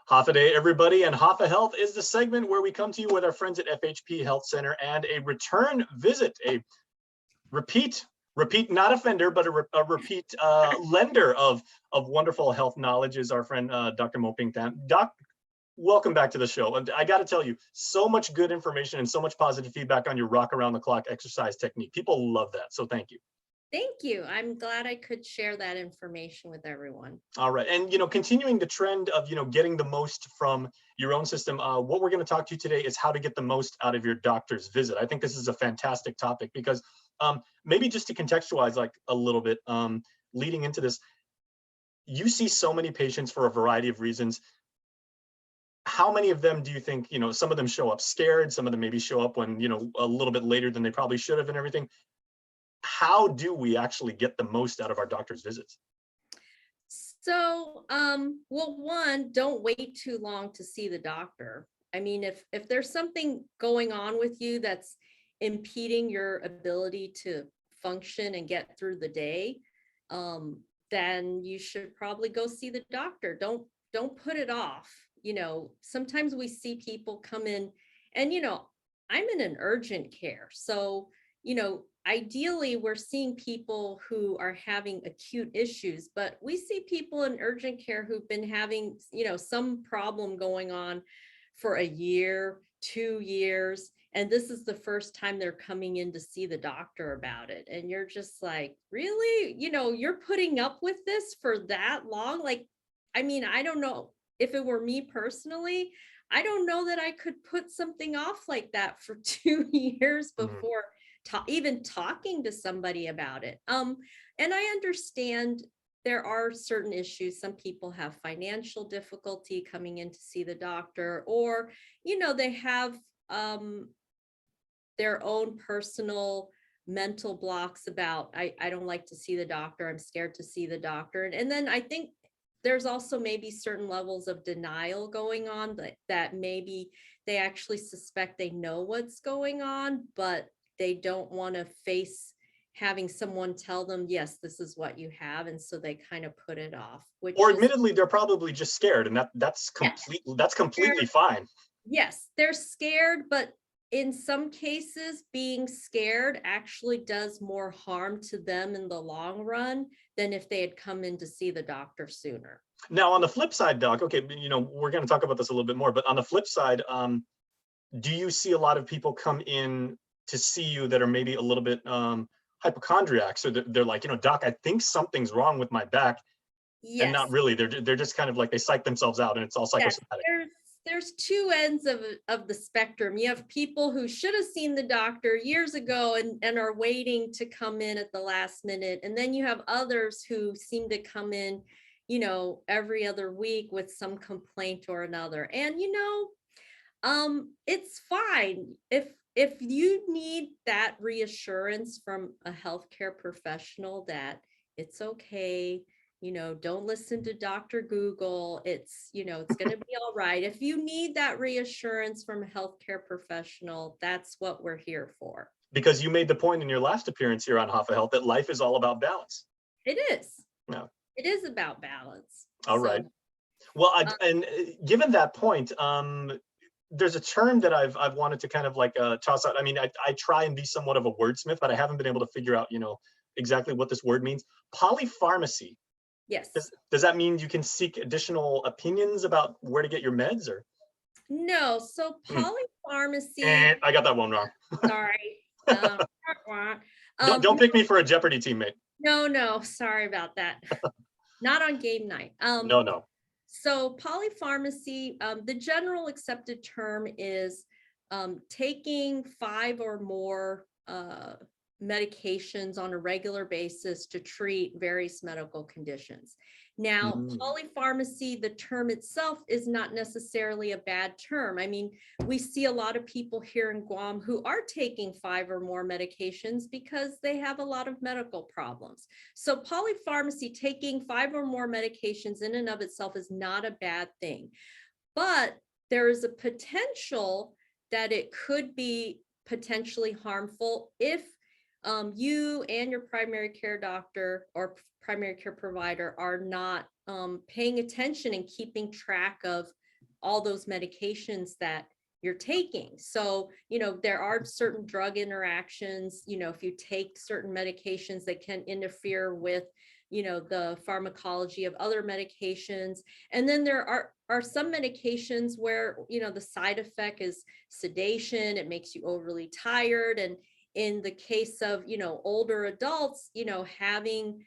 Hafa Day, everybody, and Hafa Health is the segment where we come to you with our friends at FHP Health Center and a return visit, a repeat, not offender, but a repeat lender of wonderful health knowledge is our friend Dr. Mo Ping Tan. Doc, welcome back to the show. And I got to tell you, so much good information and so much positive feedback on your rock around the clock exercise technique. People love that, so thank you. Thank you. I'm glad I could share that information with everyone. All right. And, continuing the trend of, getting the most from your own system, what we're going to talk to you today is how to get the most out of your doctor's visit. I think this is a fantastic topic because maybe just to contextualize like a little bit leading into this, you see so many patients for a variety of reasons. How many of them do you think, some of them show up scared, some of them maybe show up when, a little bit later than they probably should have and everything. How do we actually get the most out of our doctor's visits? So, well, one, don't wait too long to see the doctor. I mean, if there's something going on with you that's impeding your ability to function and get through the day, then you should probably go see the doctor. Don't put it off. Sometimes we see people come in and, I'm in an urgent care. So, ideally, we're seeing people who are having acute issues, but we see people in urgent care who've been having, some problem going on for a year, 2 years, and this is the first time they're coming in to see the doctor about it. And you're just like, really? You're putting up with this for that long? Like, I mean, I don't know if it were me personally, I don't know that I could put something off like that for 2 years before even talking to somebody about it. And I understand there are certain issues. Some people have financial difficulty coming in to see the doctor, or, they have their own personal mental blocks about, I don't like to see the doctor. I'm scared to see the doctor. And then I think there's also maybe certain levels of denial going on that maybe they actually suspect they know what's going on, but they don't want to face having someone tell them, yes, this is what you have. And so they kind of put it off. Or admittedly, they're probably just scared, and that's completely fine. Yes, they're scared, but in some cases, being scared actually does more harm to them in the long run than if they had come in to see the doctor sooner. Now, on the flip side, Doc, okay, we're going to talk about this a little bit more, but on the flip side, do you see a lot of people come in to see you that are maybe a little bit hypochondriacs, or they're like, doc, I think something's wrong with my back? Yes. And not really. They're just kind of like, they psych themselves out and it's all psychosomatic. Yes, there's two ends of the spectrum. You have people who should have seen the doctor years ago and are waiting to come in at the last minute. And then you have others who seem to come in, every other week with some complaint or another. And, it's fine. If you need that reassurance from a healthcare professional that it's okay, don't listen to Dr. Google, it's going to be all right. If you need that reassurance from a healthcare professional, that's what we're here for. Because you made the point in your last appearance here on Hafa Health that life is all about balance. It is. No. It is about balance. All right. Well, and given that point, there's a term that I've wanted to kind of like toss out. I mean, I try and be somewhat of a wordsmith, but I haven't been able to figure out, exactly what this word means. Polypharmacy. Yes. Does that mean you can seek additional opinions about where to get your meds, or? No. So polypharmacy. I got that one wrong. Sorry. Don't pick me for a Jeopardy teammate. No. Sorry about that. Not on game night. No. So polypharmacy, the general accepted term is taking 5 or more medications on a regular basis to treat various medical conditions. Now, polypharmacy, the term itself is not necessarily a bad term. I mean, we see a lot of people here in Guam who are taking 5 or more medications because they have a lot of medical problems. So polypharmacy, taking 5 or more medications in and of itself is not a bad thing. But there is a potential that it could be potentially harmful if you and your primary care doctor or primary care provider are not paying attention and keeping track of all those medications that you're taking. So, there are certain drug interactions, if you take certain medications that can interfere with, the pharmacology of other medications. And then there are some medications where, the side effect is sedation, it makes you overly tired. And in the case of, older adults, having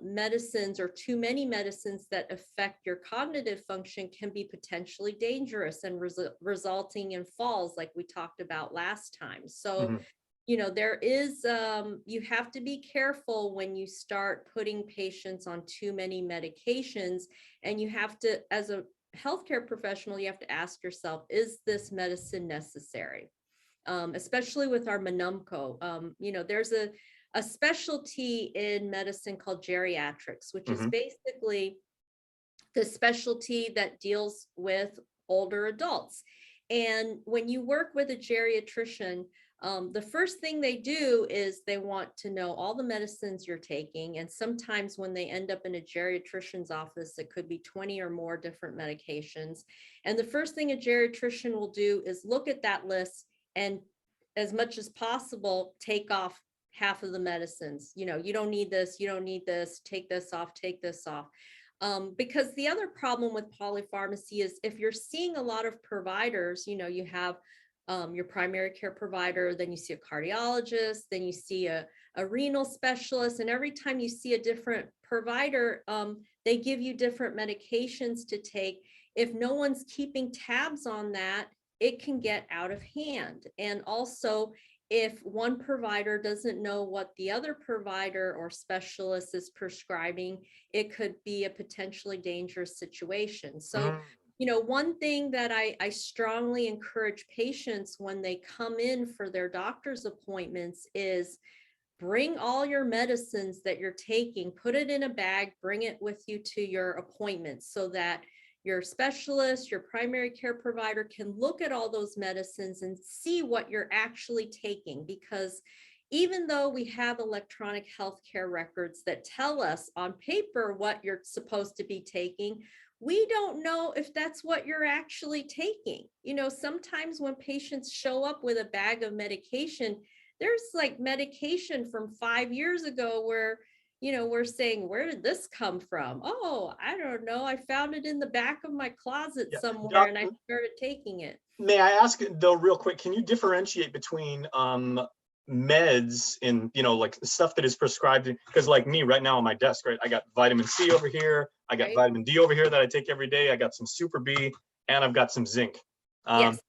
medicines or too many medicines that affect your cognitive function can be potentially dangerous and resulting in falls, like we talked about last time. So, there is, you have to be careful when you start putting patients on too many medications, and you have to, as a healthcare professional, you have to ask yourself, is this medicine necessary? Especially with our Menumco, there's a specialty in medicine called geriatrics, which is basically the specialty that deals with older adults. And when you work with a geriatrician, the first thing they do is they want to know all the medicines you're taking. And sometimes when they end up in a geriatrician's office, it could be 20 or more different medications. And the first thing a geriatrician will do is look at that list and, as much as possible, take off half of the medicines. You don't need this, you don't need this, take this off, take this off. Because the other problem with polypharmacy is if you're seeing a lot of providers, you have your primary care provider, then you see a cardiologist, then you see a renal specialist, and every time you see a different provider, they give you different medications to take. If no one's keeping tabs on that, it can get out of hand. And also, if one provider doesn't know what the other provider or specialist is prescribing, it could be a potentially dangerous situation. So, one thing that I strongly encourage patients when they come in for their doctor's appointments is bring all your medicines that you're taking, put it in a bag, bring it with you to your appointments so that your specialist, your primary care provider can look at all those medicines and see what you're actually taking. Because even though we have electronic healthcare records that tell us on paper what you're supposed to be taking, we don't know if that's what you're actually taking. Sometimes when patients show up with a bag of medication, there's like medication from 5 years ago where we're saying, where did this come from? Oh, I don't know. I found it in the back of my closet somewhere and I started taking it. May I ask though, real quick, can you differentiate between meds and, like stuff that is prescribed? Because like me right now on my desk, right, I got vitamin C over here. I got vitamin D over here that I take every day. I got some Super B and I've got some zinc. Yes.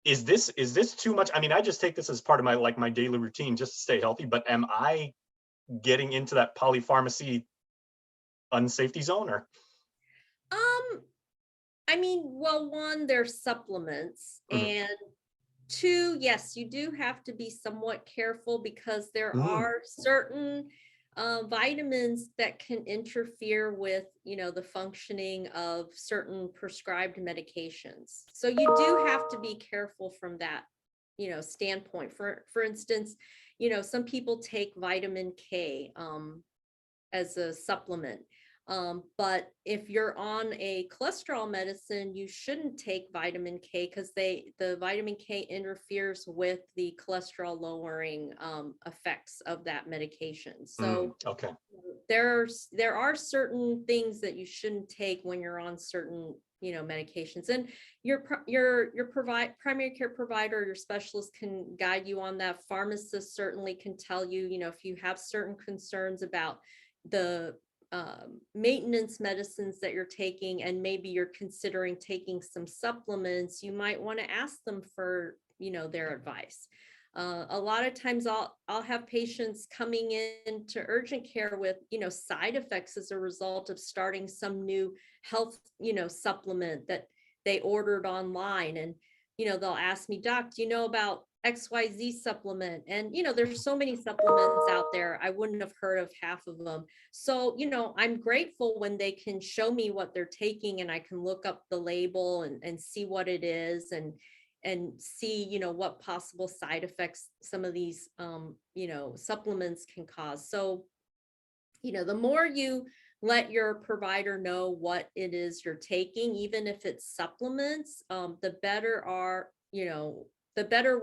Is this too much? I mean, I just take this as part of my daily routine just to stay healthy, but am I getting into that polypharmacy unsafety zone? Or I mean, well, one, they're supplements, and two, yes, you do have to be somewhat careful because there are certain vitamins that can interfere with, the functioning of certain prescribed medications. So you do have to be careful from that, standpoint. For instance, some people take vitamin K as a supplement. But if you're on a cholesterol medicine, you shouldn't take vitamin K because the vitamin K interferes with the cholesterol lowering effects of that medication. So there are certain things that you shouldn't take when you're on certain medications, and your primary care provider, your specialist can guide you on that. Pharmacists certainly can tell you, if you have certain concerns about the maintenance medicines that you're taking, and maybe you're considering taking some supplements, you might want to ask them for, their advice. A lot of times I'll have patients coming in to urgent care with, side effects as a result of starting some new health, supplement that they ordered online. And, they'll ask me, Doc, do you know about XYZ supplement? And, there's so many supplements out there. I wouldn't have heard of half of them. So, I'm grateful when they can show me what they're taking and I can look up the label and see what it is and see, what possible side effects some of these, supplements can cause. So, the more you let your provider know what it is you're taking, even if it's supplements, the better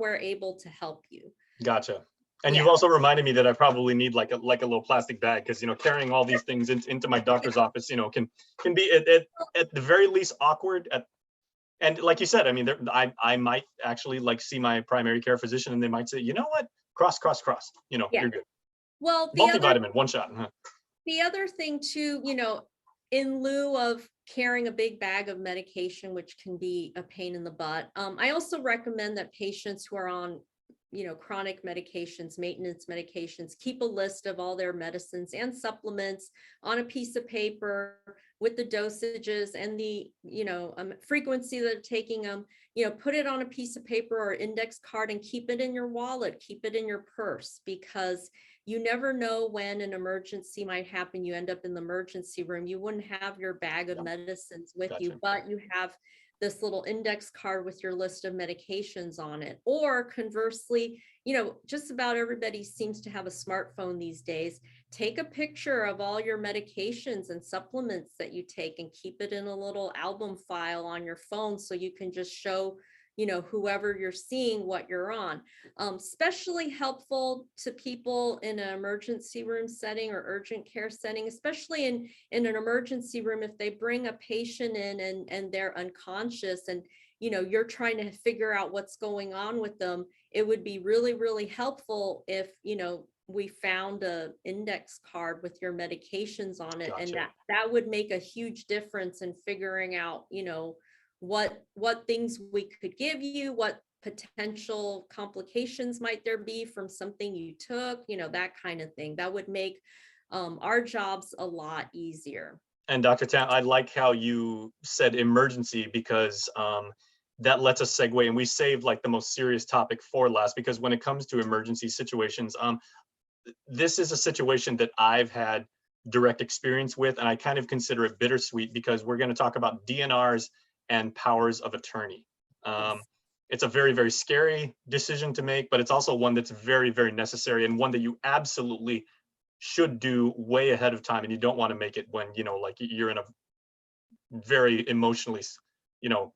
we're able to help you. Gotcha. And you've Yeah. also reminded me that I probably need like a little plastic bag, because carrying all these things into my doctor's office, can be at the very least awkward. And like you said, I mean, I might actually like see my primary care physician, and they might say, you know what, cross, Yeah. you're good. Well, Multivitamin, one shot. the other thing too, in lieu of carrying a big bag of medication, which can be a pain in the butt, I also recommend that patients who are on chronic medications, maintenance medications, keep a list of all their medicines and supplements on a piece of paper with the dosages and the frequency that they're taking them. Put it on a piece of paper or index card and keep it in your wallet, keep it in your purse, because you never know when an emergency might happen. You end up in the emergency room. You wouldn't have your bag of medicines with Gotcha. you, but you have this little index card with your list of medications on it. Or conversely, just about everybody seems to have a smartphone these days. Take a picture of all your medications and supplements that you take and keep it in a little album file on your phone, so you can just show whoever you're seeing what you're on. Especially helpful to people in an emergency room setting or urgent care setting, especially in an emergency room. If they bring a patient in and they're unconscious, and you're trying to figure out what's going on with them, it would be really, really helpful if we found a index card with your medications on it. Gotcha. And that would make a huge difference in figuring out what things we could give you, what potential complications might there be from something you took, that kind of thing. That would make our jobs a lot easier. And Dr. Tan, I like how you said emergency, because that lets us segue, and we saved like the most serious topic for last, because when it comes to emergency situations, this is a situation that I've had direct experience with, and I kind of consider it bittersweet, because we're going to talk about DNRs and powers of attorney. It's a very, very scary decision to make, but it's also one that's very, very necessary, and one that you absolutely should do way ahead of time. And you don't want to make it when, like you're in a very emotionally,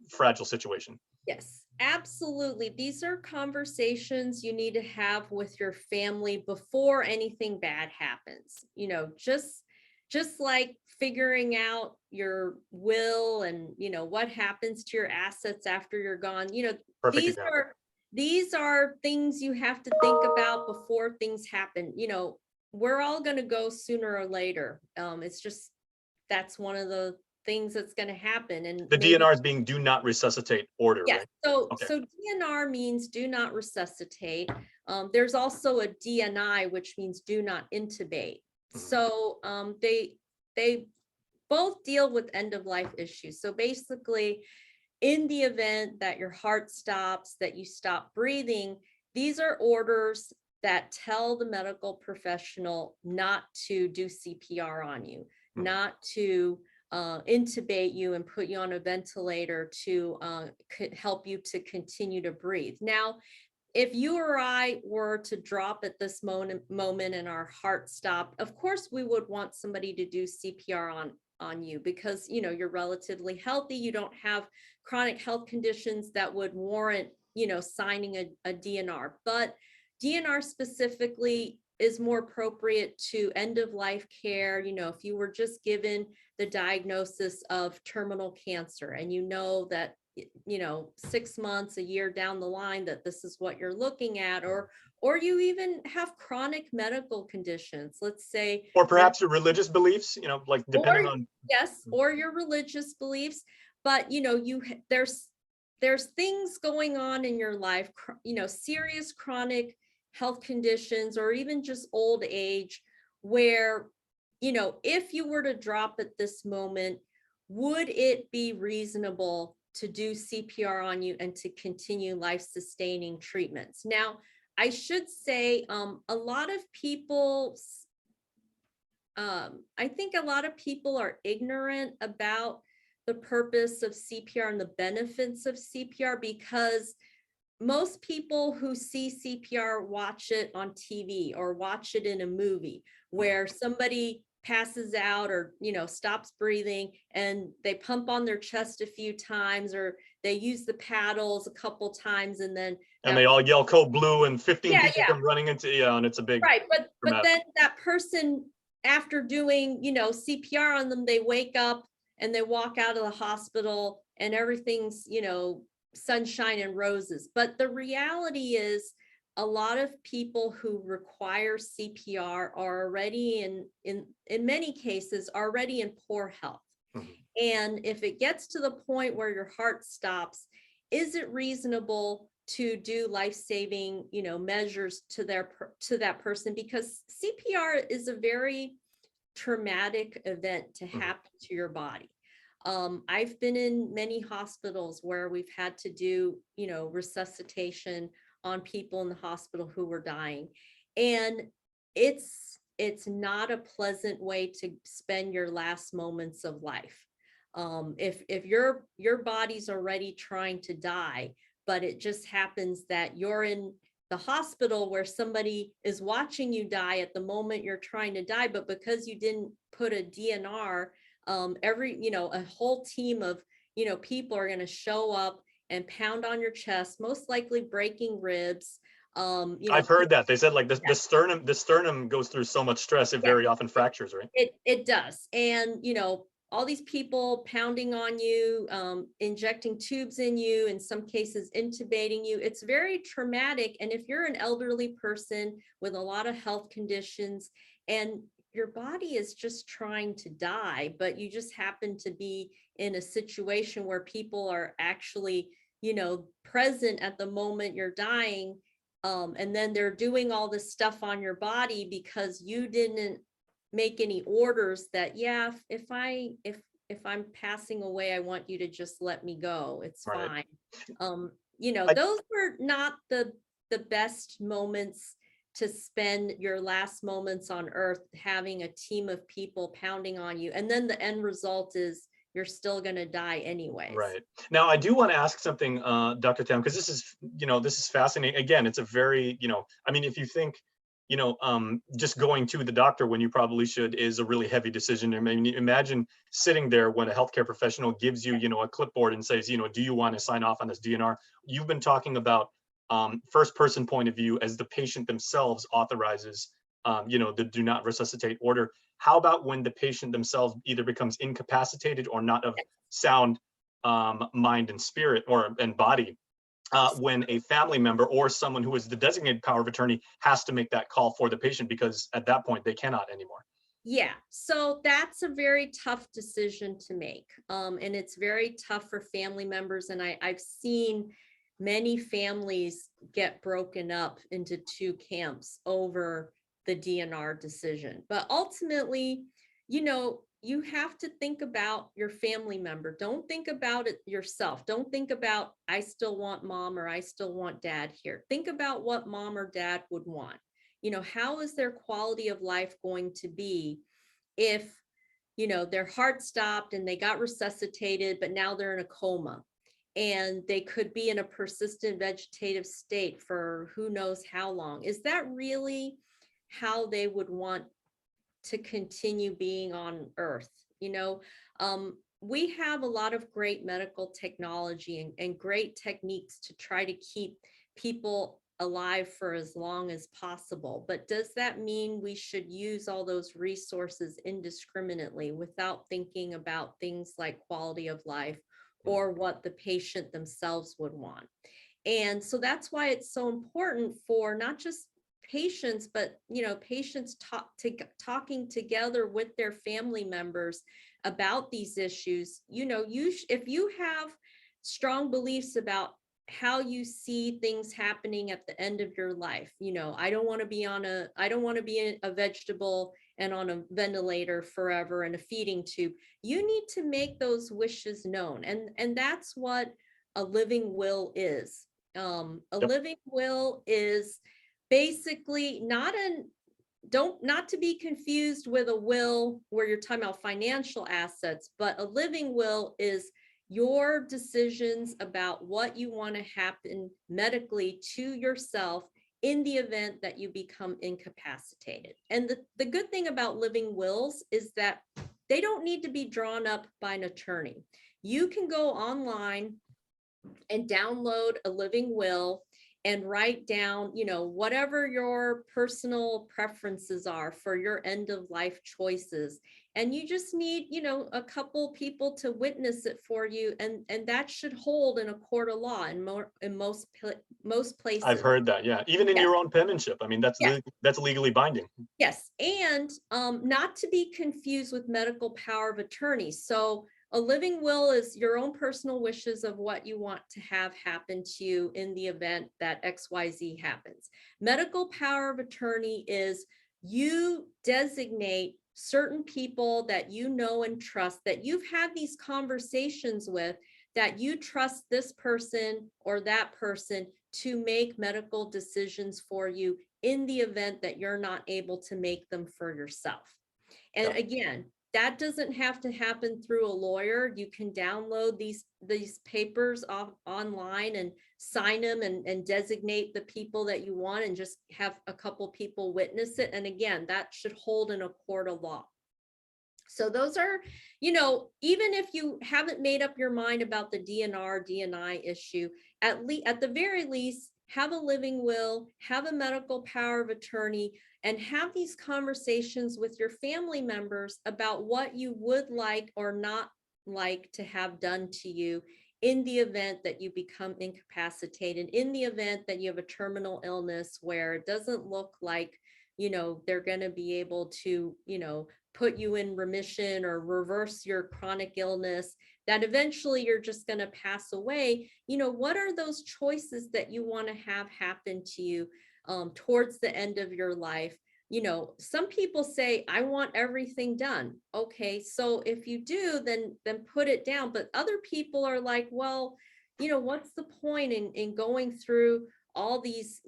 fragile situation. Yes, absolutely. These are conversations you need to have with your family before anything bad happens. Just like figuring out your will and what happens to your assets after you're gone. Perfect These example. these are things you have to think about before things happen. We're all going to go sooner or later. It's just, that's one of the things that's going to happen. And The maybe, DNRs being do not resuscitate order, yes. right? So Okay. DNR means do not resuscitate. There's also a DNI, which means do not intubate. So they both deal with end of life issues. So basically, in the event that your heart stops, that you stop breathing, these are orders that tell the medical professional not to do CPR on you, not to intubate you and put you on a ventilator to help you to continue to breathe. Now, if you or I were to drop at this moment and our heart stopped, of course we would want somebody to do CPR on you, because you're relatively healthy. You don't have chronic health conditions that would warrant signing a DNR. But DNR specifically is more appropriate to end of life care. If you were just given the diagnosis of terminal cancer, and that 6 months, a year down the line, that this is what you're looking at, or you even have chronic medical conditions, let's say, or perhaps your religious beliefs, like depending on. Yes, or your religious beliefs. But there's things going on in your life, serious chronic health conditions, or even just old age, where if you were to drop at this moment, would it be reasonable to do CPR on you and to continue life-sustaining treatments? Now, I should say, a lot of people, I think a lot of people are ignorant about the purpose of CPR and the benefits of CPR, because most people who see CPR watch it on TV or watch it in a movie where somebody passes out or, stops breathing, and they pump on their chest a few times, or they use the paddles a couple times, and then And they all yell code blue and 15 yeah, people come running into, and it's a big right. But dramatic. then that person, after doing, CPR on them, they wake up and they walk out of the hospital and everything's, sunshine and roses. But the reality is, a lot of people who require CPR are already in many cases already in poor health. Mhm. And if it gets to the point where your heart stops, is it reasonable to do life-saving, measures to that person? Because CPR is a very traumatic event to happen to your body. I've been in many hospitals where we've had to do, resuscitation on people in the hospital who were dying. And it's not a pleasant way to spend your last moments of life. If your body's already trying to die, but it just happens that you're in the hospital where somebody is watching you die at the moment you're trying to die, but because you didn't put a DNR, a whole team of, people are going to show up and pound on your chest, most likely breaking ribs. I've heard that. They said like the sternum goes through so much stress, it very often fractures, right? It does. And, all these people pounding on you, injecting tubes in you, in some cases intubating you. It's very traumatic. And if you're an elderly person with a lot of health conditions and your body is just trying to die, but you just happen to be in a situation where people are actually, present at the moment you're dying, and then they're doing all this stuff on your body because you didn't make any orders that, if I'm passing away, I want you to just let me go. It's Right. fine. I, Those were not the best moments to spend your last moments on earth, having a team of people pounding on you. And then the end result is you're still going to die anyways. right. Now, I do want to ask something, Dr. Tam, because this is fascinating. Again, it's a very, I mean, if you think, just going to the doctor when you probably should is a really heavy decision. I mean, imagine sitting there when a healthcare professional gives you, a clipboard and says, do you want to sign off on this DNR? You've been talking about first person point of view as the patient themselves authorizes, the do not resuscitate order. How about when the patient themselves either becomes incapacitated or not of sound mind and spirit and body? When a family member or someone who is the designated power of attorney has to make that call for the patient because at that point they cannot anymore. Yeah, so that's a very tough decision to make. And it's very tough for family members. And I've seen many families get broken up into two camps over the DNR decision. But ultimately, you have to think about your family member. Don't think about it yourself. Don't think about, I still want mom or I still want dad here. Think about what mom or dad would want. How is their quality of life going to be if, their heart stopped and they got resuscitated, but now they're in a coma and they could be in a persistent vegetative state for who knows how long? Is that really how they would want to continue being on earth? We have a lot of great medical technology and great techniques to try to keep people alive for as long as possible. But does that mean we should use all those resources indiscriminately without thinking about things like quality of life or what the patient themselves would want? And so that's why it's so important for not just patients, but patients talking together with their family members about these issues. If you have strong beliefs about how you see things happening at the end of your life, I don't want to be a vegetable and on a ventilator forever and a feeding tube. You need to make those wishes known, and that's what a living will is. A living will is basically not to be confused with a will where you're talking about financial assets, but a living will is your decisions about what you want to happen medically to yourself in the event that you become incapacitated. And the good thing about living wills is that they don't need to be drawn up by an attorney. You can go online and download a living will and write down, whatever your personal preferences are for your end of life choices. And you just need, a couple people to witness it for you. And that should hold in a court of law in most places. I've heard that, yeah. Even in your own penmanship. I mean, that's that's legally binding. Yes. And not to be confused with medical power of attorney. So a living will is your own personal wishes of what you want to have happen to you in the event that XYZ happens. Medical power of attorney is you designate certain people that you know and trust, that you've had these conversations with, that you trust this person or that person to make medical decisions for you in the event that you're not able to make them for yourself. And again, that doesn't have to happen through a lawyer. You can download these papers online and sign them and designate the people that you want and just have a couple people witness it. And again, that should hold in a court of law. So those are, even if you haven't made up your mind about the DNR, DNI issue, at the very least, have a living will, have a medical power of attorney, and have these conversations with your family members about what you would like or not like to have done to you in the event that you become incapacitated, in the event that you have a terminal illness where it doesn't look like, they're going to be able to, put you in remission or reverse your chronic illness, that eventually you're just going to pass away. What are those choices that you want to have happen to you towards the end of your life? Some people say, I want everything done. Okay, so if you do, then put it down. But other people are like, well, what's the point in going through all these,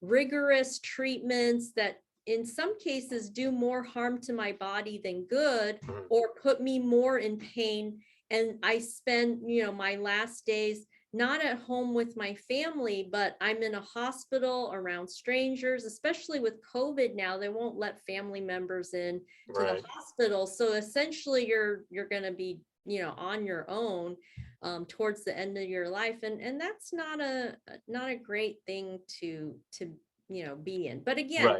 rigorous treatments that in some cases do more harm to my body than good, or put me more in pain. And I spend, my last days not at home with my family, but I'm in a hospital around strangers, especially with COVID now. They won't let family members in to the hospital. So essentially you're going to be, on your own towards the end of your life. And that's not a great thing to be in. But again,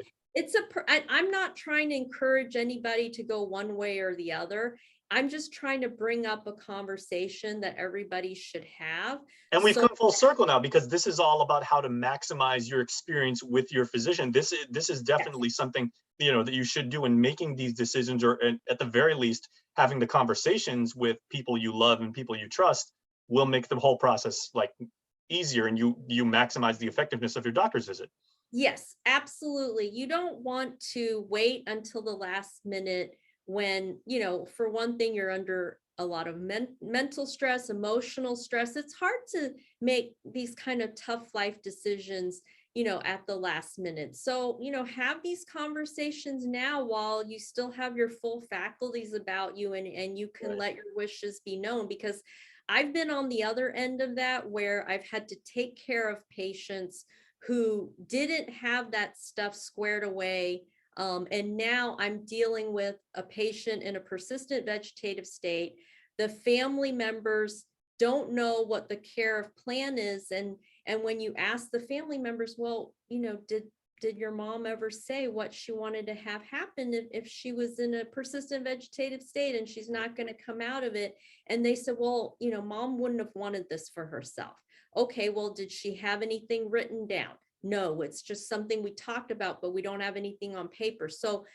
I'm not trying to encourage anybody to go one way or the other. I'm just trying to bring up a conversation that everybody should have. And we've come full circle now, because this is all about how to maximize your experience with your physician. This is definitely something, that you should do in making these decisions, or at the very least, having the conversations with people you love and people you trust will make the whole process easier, and you maximize the effectiveness of your doctor's visit. Yes, absolutely. You don't want to wait until the last minute when, for one thing, you're under a lot of mental stress, emotional stress. It's hard to make these kind of tough life decisions, at the last minute. So, have these conversations now while you still have your full faculties about you, and you can let your wishes be known, because I've been on the other end of that, where I've had to take care of patients who didn't have that stuff squared away. And now I'm dealing with a patient in a persistent vegetative state. The family members don't know what the care of plan is. And when you ask the family members, well, did your mom ever say what she wanted to have happen if she was in a persistent vegetative state and she's not going to come out of it? And they said, well, mom wouldn't have wanted this for herself. Okay, well, did she have anything written down? No, it's just something we talked about, but we don't have anything on paper. So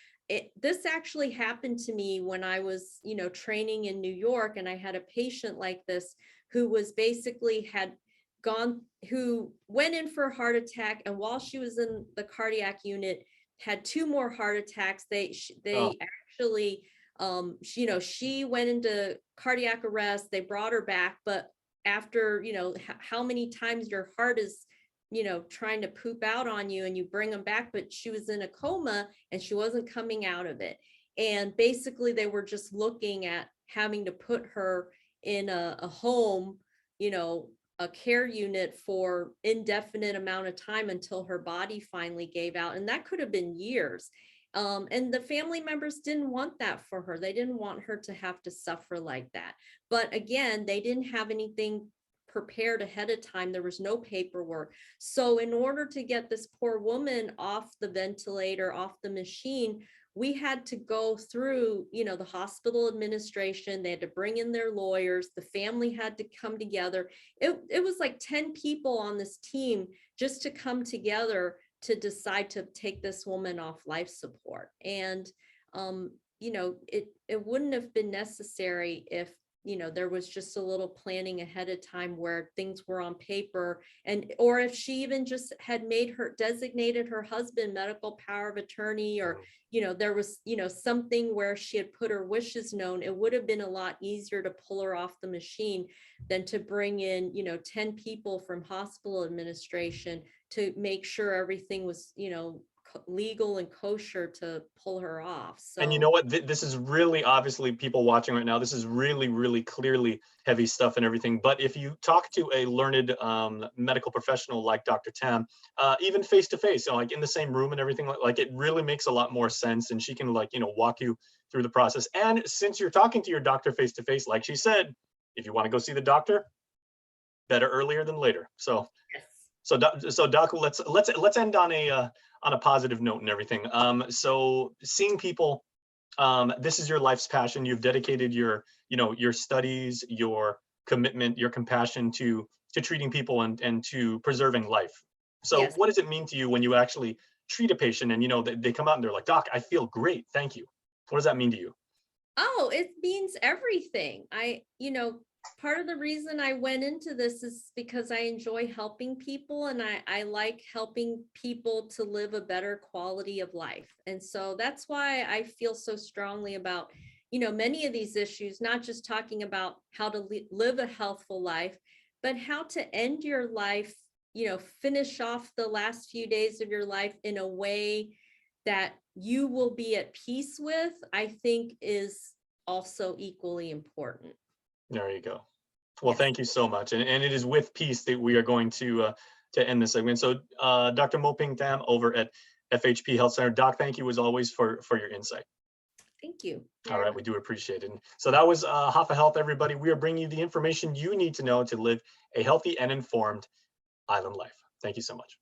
this actually happened to me when I was, training in New York, and I had a patient like this who was basically who went in for a heart attack, and while she was in the cardiac unit, had 2 more heart attacks. They actually, she went into cardiac arrest. They brought her back, but after, how many times your heart is, trying to poop out on you and you bring them back, but she was in a coma and she wasn't coming out of it. And basically they were just looking at having to put her in a home, a care unit for indefinite amount of time until her body finally gave out. And that could have been years. And the family members didn't want that for her. They didn't want her to have to suffer like that. But again, they didn't have anything prepared ahead of time. There was no paperwork. So in order to get this poor woman off the ventilator, off the machine, we had to go through, the hospital administration. They had to bring in their lawyers. The family had to come together. It was like 10 people on this team just to come together to decide to take this woman off life support. And, it wouldn't have been necessary if, there was just a little planning ahead of time where things were on paper, or if she even just had designated her husband medical power of attorney, or, there was, something where she had put her wishes known. It would have been a lot easier to pull her off the machine than to bring in, 10 people from hospital administration to make sure everything was, legal and kosher to pull her off. So, and you know what? This is really, obviously, people watching right now, this is really, really clearly heavy stuff and everything. But if you talk to a learned medical professional like Dr. Tam, even face to face, like in the same room and everything, like it really makes a lot more sense. And she can walk you through the process. And since you're talking to your doctor face to face, like she said, if you want to go see the doctor, better earlier than later. So, yes. so Doc, let's end on a positive note and everything. So seeing people, this is your life's passion. You've dedicated your studies, your commitment, your compassion to treating people and to preserving life. So Yes. what does it mean to you when you actually treat a patient and they come out and they're like, Doc, I feel great, thank you? What does that mean to you? Oh, it means everything. Part of the reason I went into this is because I enjoy helping people, and I like helping people to live a better quality of life. And so that's why I feel so strongly about, many of these issues, not just talking about how to live a healthful life, but how to end your life, finish off the last few days of your life in a way that you will be at peace with, I think is also equally important. There you go. Well, Yes. thank you so much. And it is with peace that we are going to end this segment. So Dr. Moping Tam over at FHP Health Center. Doc, thank you as always for your insight. Thank you. All right, we do appreciate it. And so that was Hafa Health, everybody. We are bringing you the information you need to know to live a healthy and informed island life. Thank you so much.